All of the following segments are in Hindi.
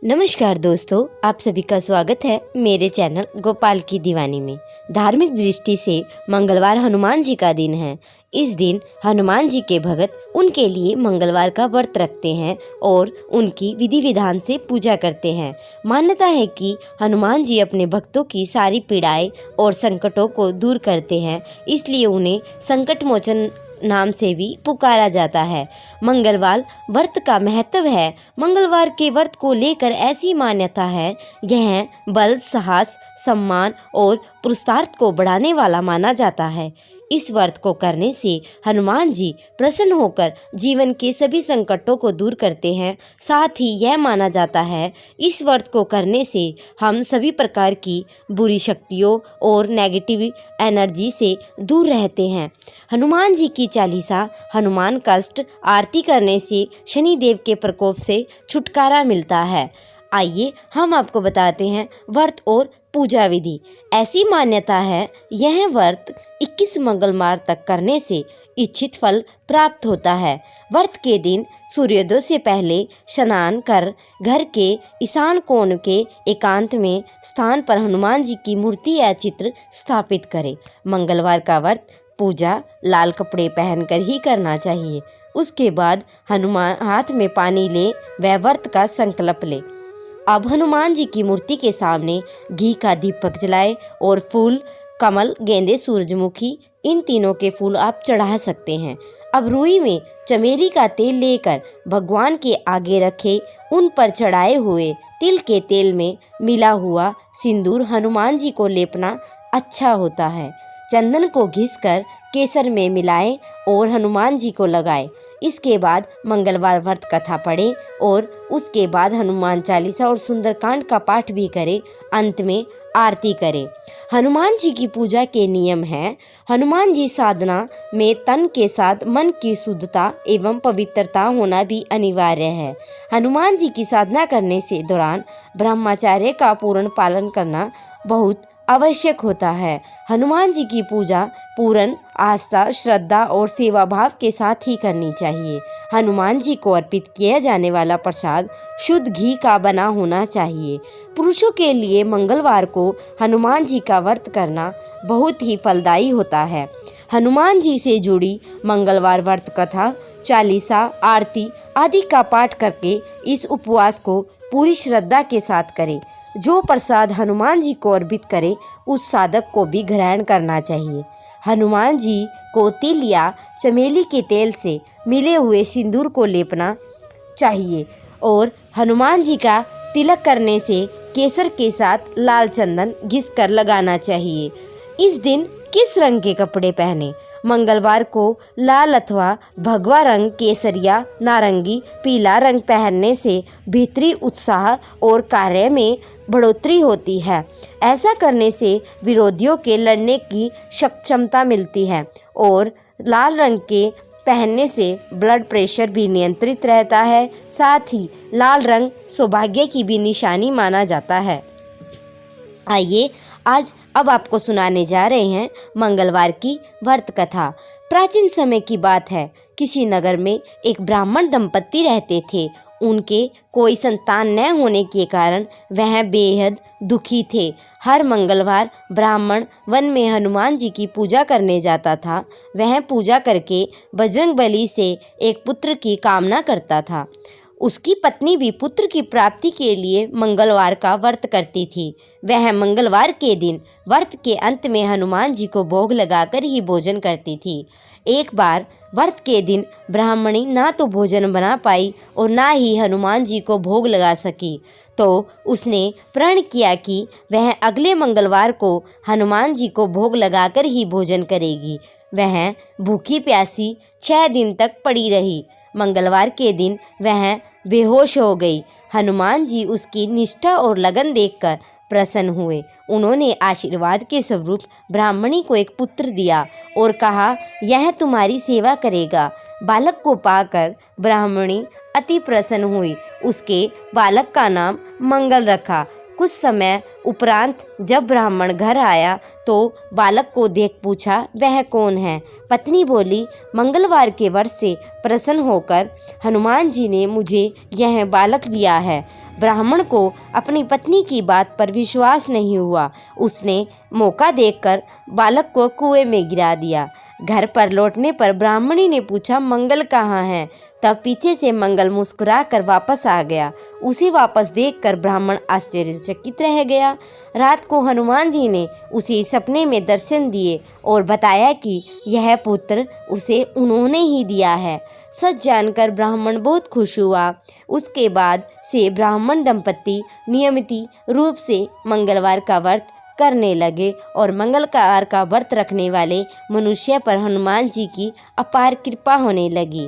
नमस्कार दोस्तों, आप सभी का स्वागत है मेरे चैनल गोपाल की दीवानी में। धार्मिक दृष्टि से मंगलवार हनुमान जी का दिन है। इस दिन हनुमान जी के भक्त उनके लिए मंगलवार का व्रत रखते हैं और उनकी विधि विधान से पूजा करते हैं। मान्यता है कि हनुमान जी अपने भक्तों की सारी पीड़ाएं और संकटों को दूर करते हैं, इसलिए उन्हें संकट मोचन नाम से भी पुकारा जाता है। मंगलवार व्रत का महत्व है। मंगलवार के व्रत को लेकर ऐसी मान्यता है, यह बल, साहस, सम्मान और पुरुषार्थ को बढ़ाने वाला माना जाता है। इस व्रत को करने से हनुमान जी प्रसन्न होकर जीवन के सभी संकटों को दूर करते हैं। साथ ही यह माना जाता है, इस व्रत को करने से हम सभी प्रकार की बुरी शक्तियों और नेगेटिव एनर्जी से दूर रहते हैं। हनुमान जी की चालीसा हनुमान कष्ट आरती करने से शनिदेव के प्रकोप से छुटकारा मिलता है। आइए हम आपको बताते हैं व्रत और पूजा विधि। ऐसी मान्यता है, यह व्रत 21 मंगलवार तक करने से इच्छित फल प्राप्त होता है। व्रत के दिन सूर्योदय से पहले स्नान कर घर के ईशान कोण के एकांत में स्थान पर हनुमान जी की मूर्ति या चित्र स्थापित करें। मंगलवार का व्रत पूजा लाल कपड़े पहनकर ही करना चाहिए। उसके बाद हनुमान हाथ में पानी ले वह व्रत का संकल्प ले। अब हनुमान जी की मूर्ति के सामने घी का दीपक जलाए और फूल, कमल, गेंदे, सूरजमुखी, इन तीनों के फूल आप चढ़ा सकते हैं। अब रुई में चमेली का तेल लेकर भगवान के आगे रखें। उन पर चढ़ाए हुए तिल के तेल में मिला हुआ सिंदूर हनुमान जी को लेपना अच्छा होता है। चंदन को घिसकर केसर में मिलाएं और हनुमान जी को लगाएं। इसके बाद मंगलवार व्रत कथा पढ़ें और उसके बाद हनुमान चालीसा और सुंदरकांड का पाठ भी करें। अंत में आरती करें। हनुमान जी की पूजा के नियम हैं। हनुमान जी साधना में तन के साथ मन की शुद्धता एवं पवित्रता होना भी अनिवार्य है। हनुमान जी की साधना करने से दौरान ब्रह्मचर्य का पूर्ण पालन करना बहुत आवश्यक होता है। हनुमान जी की पूजा पूर्ण आस्था, श्रद्धा और सेवा भाव के साथ ही करनी चाहिए। हनुमान जी को अर्पित किया जाने वाला प्रसाद शुद्ध घी का बना होना चाहिए। पुरुषों के लिए मंगलवार को हनुमान जी का व्रत करना बहुत ही फलदायी होता है। हनुमान जी से जुड़ी मंगलवार व्रत कथा, चालीसा, आरती आदि का पाठ करके इस उपवास को पूरी श्रद्धा के साथ करें। जो प्रसाद हनुमान जी को अर्पित करे, उस साधक को भी ग्रहण करना चाहिए। हनुमान जी को तिल या चमेली के तेल से मिले हुए सिंदूर को लेपना चाहिए और हनुमान जी का तिलक करने से केसर के साथ लाल चंदन घिसकर लगाना चाहिए। इस दिन किस रंग के कपड़े पहने? मंगलवार को लाल अथवा भगवा रंग, केसरिया, नारंगी, पीला रंग पहनने से भीतरी उत्साह और कार्य में बढ़ोतरी होती है। ऐसा करने से विरोधियों के लड़ने की क्षमता मिलती है और लाल रंग के पहनने से ब्लड प्रेशर भी नियंत्रित रहता है। साथ ही लाल रंग सौभाग्य की भी निशानी माना जाता है। आइए अब आपको सुनाने जा रहे हैं मंगलवार की व्रत कथा। प्राचीन समय की बात है। किसी नगर में एक ब्राह्मण दंपति रहते थे। उनके कोई संतान न होने के कारण वह बेहद दुखी थे। हर मंगलवार ब्राह्मण वन में हनुमान जी की पूजा करने जाता था। वह पूजा करके बजरंगबली से एक पुत्र की कामना करता था। उसकी पत्नी भी पुत्र की प्राप्ति के लिए मंगलवार का व्रत करती थी। वह मंगलवार के दिन व्रत के अंत में हनुमान जी को भोग लगाकर ही भोजन करती थी। एक बार व्रत के दिन ब्राह्मणी ना तो भोजन बना पाई और ना ही हनुमान जी को भोग लगा सकी, तो उसने प्रण किया कि वह अगले मंगलवार को हनुमान जी को भोग लगाकर ही भोजन करेगी। वह भूखी प्यासी 6 दिन तक पड़ी रही। मंगलवार के दिन वह बेहोश हो गई। हनुमान जी उसकी निष्ठा और लगन देखकर प्रसन्न हुए। उन्होंने आशीर्वाद के स्वरूप ब्राह्मणी को एक पुत्र दिया और कहा, यह तुम्हारी सेवा करेगा। बालक को पाकर ब्राह्मणी अति प्रसन्न हुई। उसके बालक का नाम मंगल रखा। कुछ समय उपरांत जब ब्राह्मण घर आया तो बालक को देख पूछा, वह कौन है? पत्नी बोली, मंगलवार के व्रत से प्रसन्न होकर हनुमान जी ने मुझे यह बालक दिया है। ब्राह्मण को अपनी पत्नी की बात पर विश्वास नहीं हुआ। उसने मौका देखकर बालक को कुएं में गिरा दिया। घर पर लौटने पर ब्राह्मणी ने पूछा, मंगल कहाँ है? तब पीछे से मंगल मुस्कुरा कर वापस आ गया। उसे वापस देखकर ब्राह्मण आश्चर्यचकित रह गया। रात को हनुमान जी ने उसे सपने में दर्शन दिए और बताया कि यह पुत्र उसे उन्होंने ही दिया है। सच जानकर ब्राह्मण बहुत खुश हुआ। उसके बाद से ब्राह्मण दंपति नियमित रूप से मंगलवार का व्रत करने लगे और मंगलवार का व्रत रखने वाले मनुष्य पर हनुमान जी की अपार कृपा होने लगी।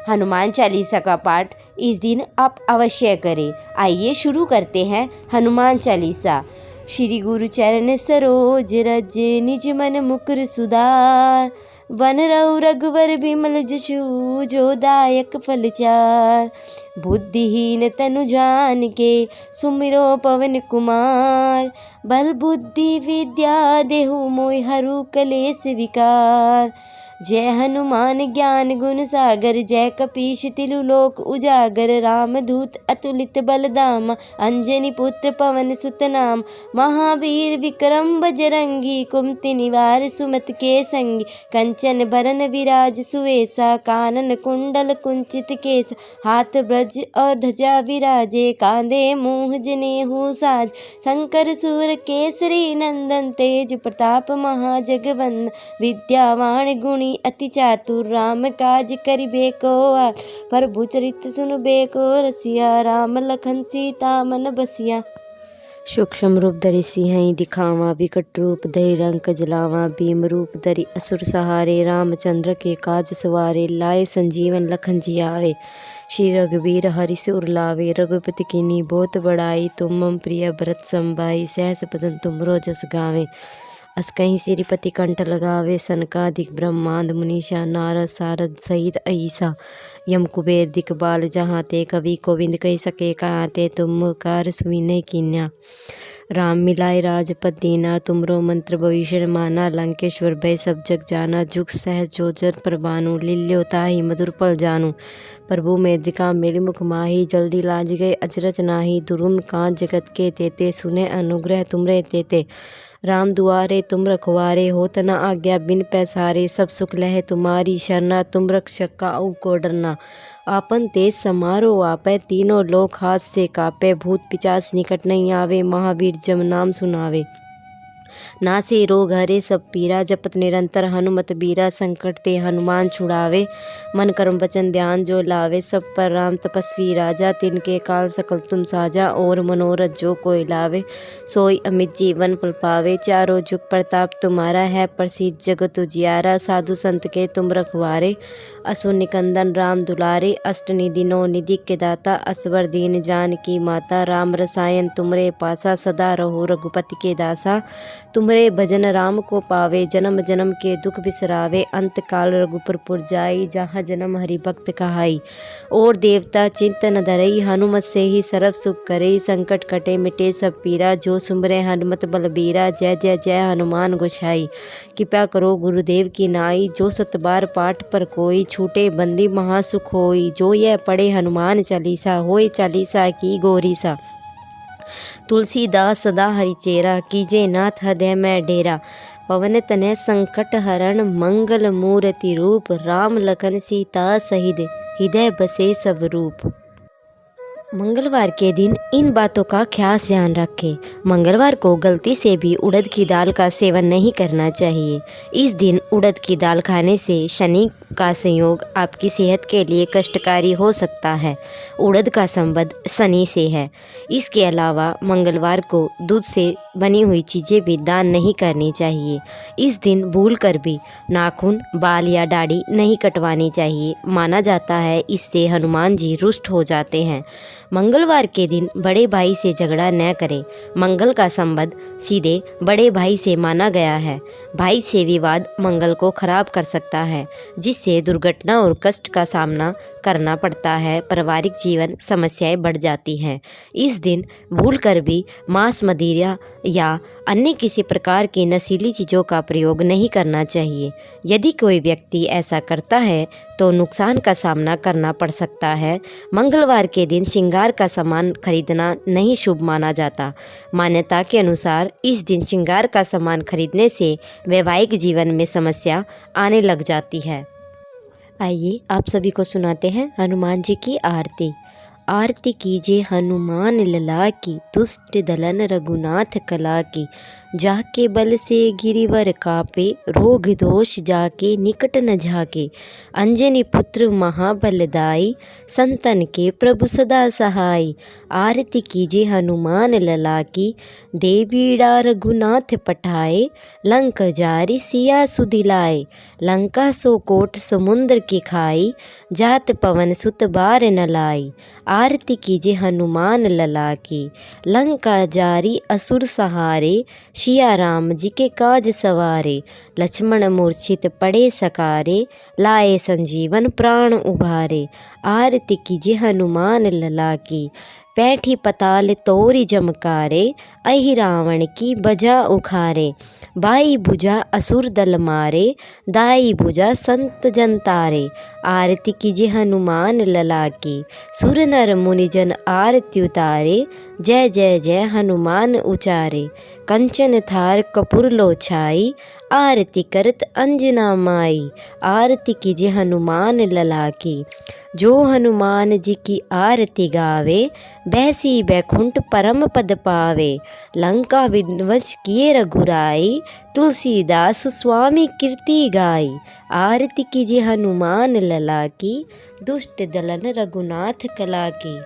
हनुमान चालीसा का पाठ इस दिन आप अवश्य करें। आइए शुरू करते हैं हनुमान चालीसा। श्री गुरु चरण सरोज रज निज मन मुकुर सुधार, वन रघु रघुवर बिमल जसु जो दायक फल चार। बुद्धिहीन तनु जान के सुमिरो पवन कुमार, बल बुद्धि विद्या देहु मोहि हरु कलेस विकार। जय हनुमान ज्ञान गुण सागर, जय कपीश तिलु लोक उजागर। राम दूत अतुलित बलधामा, अंजनी पुत्र पवन सुत नाम। महावीर विक्रम बजरंगी, कुमति निवार सुमति के संगी। कंचन बरन विराज सुवेसा, कानन कुंडल कुंचित केस। हाथ ब्रज और ध्वजा विराजे, कांधे मूँह जनेऊ साज। शंकर सूर केसरी नंदन, तेज प्रताप महाजगवंदन। विद्यावान गुणी अति चातुर, राम काज करिबे को आर। प्रभु चरित सुनबे को रसिया, राम लखन सीता मन बसिया। सूक्ष्म रूप धरि सिंह दिखावा, विकट रूप धरि रंक जलावा। भीम रूप धरि असुर सहारे, रामचंद्र के काज सवारे। लाए संजीवन लखन जियावे, श्री रघुवीर हरि सिर लावे। रघुपति कीन्ही बहुत बड़ाई, तुम मम प्रिय भरत सम भाई। सहस बदन तुमरो जस गावे, अस कहीं सिरिपति कंठ लगावे। सनकादिक ब्रह्मांड मुनीषा, नारद सारद सहित अहिसा। यम कुबेर दिखपाल जहाँ ते, कवि गोविंद कह सके कहाँ ते। तुम कार सुविनय कीन्या, राम मिलाए राजपद दीना। तुमरो मंत्र भविष्य माना, लंकेश्वर भय सब जग जाना। जुग सहज जो जन पर बानु, लील्यो ताहि मधुर पल जानू। प्रभु मेदिका मेरी मुख माही, जल्दी लाज गए अचरज नाही। दुरुम कांत जगत के तेते, सुने अनुग्रह तुमरे तेते। राम दुआरे तुम रखवारे, होत न आज्ञा बिन पैसारे। सब सुख लहे तुम्हारी शरणा, तुम रक्षक काहू को डरना। आपन तेज समारो आपै, तीनों लोक हाथ से कापै। भूत पिचास निकट नहीं आवे, महावीर जब नाम सुनावे। नासे रोग हरे सब पीरा, जपत निरंतर हनुमत बीरा। संकट ते हनुमान छुड़ावे, मन कर्म वचन ध्यान जो लावे। सब पर राम तपस्वी राजा, तिनके काल सकल तुम साजा। और मनोरथ जो कोई लावे, सोई अमित जीवन पल पावे। चारों जुग प्रताप तुम्हारा है, प्रसिद्ध जगत उजियारा। साधु संत के तुम रखवारे, असुर निकंदन राम दुलारे। अष्ट निधि नौ निधि के दाता, असवर दीन जान की माता। राम रसायन तुमरे पासा, सदा रहो रघुपति के दासा। तुमरे भजन राम को पावे, जन्म जन्म के दुख बिसरावे। अंत काल रघुपुर पुर जाई, जहाँ जन्म हरि भक्त कहाई। और देवता चिंतन धरई, हनुमत से ही सर्व सुख करई। संकट कटे मिटे सब पीरा, जो सुमरे हनुमत बलबीरा। जय जय जय हनुमान गोसाई, कृपा करो गुरुदेव की नाई। जो सत बार पाठ पर कोई, छूटे बंदी महासुख होई। जो यह पढ़े हनुमान चालीसा, होए चालीसा की गोरीसा। तुलसीदास सदा हरिचेरा, कीजे नाथ हृदय में डेरा। पवन तनय संकट हरण, मंगल मूर्ति रूप। राम लखन सीता सहित, हृदय बसे सब रूप। मंगलवार के दिन इन बातों का खास ध्यान रखें। मंगलवार को गलती से भी उड़द की दाल का सेवन नहीं करना चाहिए। इस दिन उड़द की दाल खाने से शनि का संयोग आपकी सेहत के लिए कष्टकारी हो सकता है। उड़द का संबंध शनि से है। इसके अलावा मंगलवार को दूध से बनी हुई चीज़ें भी दान नहीं करनी चाहिए। इस दिन भूलकर भी नाखून, बाल या दाढ़ी नहीं कटवानी चाहिए। माना जाता है इससे हनुमान जी रुष्ट हो जाते हैं। मंगलवार के दिन बड़े भाई से झगड़ा न करें। मंगल का संबंध सीधे बड़े भाई से माना गया है। भाई से विवाद मंगल को खराब कर सकता है, जिससे दुर्घटना और कष्ट का सामना करना पड़ता है, पारिवारिक जीवन समस्याएं बढ़ जाती हैं। इस दिन भूलकर भी मांस, मदिरा या अन्य किसी प्रकार की नशीली चीज़ों का प्रयोग नहीं करना चाहिए। यदि कोई व्यक्ति ऐसा करता है तो नुकसान का सामना करना पड़ सकता है। मंगलवार के दिन श्रृंगार का सामान खरीदना नहीं शुभ माना जाता। मान्यता के अनुसार इस दिन श्रृंगार का सामान खरीदने से वैवाहिक जीवन में समस्या आने लग जाती है। आइए आप सभी को सुनाते हैं हनुमान जी की आरती। आरती कीजिए हनुमान लला की, दुष्ट दलन रघुनाथ कला की। जाके बल से गिरिवर कापे, रोग दोष जाके निकट न झाके। अंजनी पुत्र महाबलदाई, संतन के प्रभु सदा सहाय। आरती कीजिए हनुमान लला की, देवीड़ा रघुनाथ पठाए। लंक जारी सिया सुदिलाए, लंका सो कोट समुद्र की खाई। जात पवन सुत बार न लाई, आरती कीजिए हनुमान लला की। लंका जारी असुर सहारे, सिया राम जी के काज सवारे। लक्ष्मण मूर्छित पड़े सकारे, लाए संजीवन प्राण उभारे। आरती कीजिए हनुमान लला की। पैठी पताल तोरी जमकारे, अहि रावण की बजा उखारे। बाई भुजा असुर दल मारे, दाई भुजा संत जन तारे। आरती कीजिए हनुमान लला की। सुर नर मुनिजन आरती उतारे, जय जय जय हनुमान उचारे। कंचन थार कपूर लो छाई, आरती करत अंजना माई। आरती कीजिए हनुमान लला की। जो हनुमान जी की आरती गावे, बैसी बैकुंठ परम पद पावे। लंका विध्वंस किए रघुराई, तुलसीदास स्वामी कीर्ति गाई। आरती कीजिए हनुमान लला की, दुष्ट दलन रघुनाथ कला की।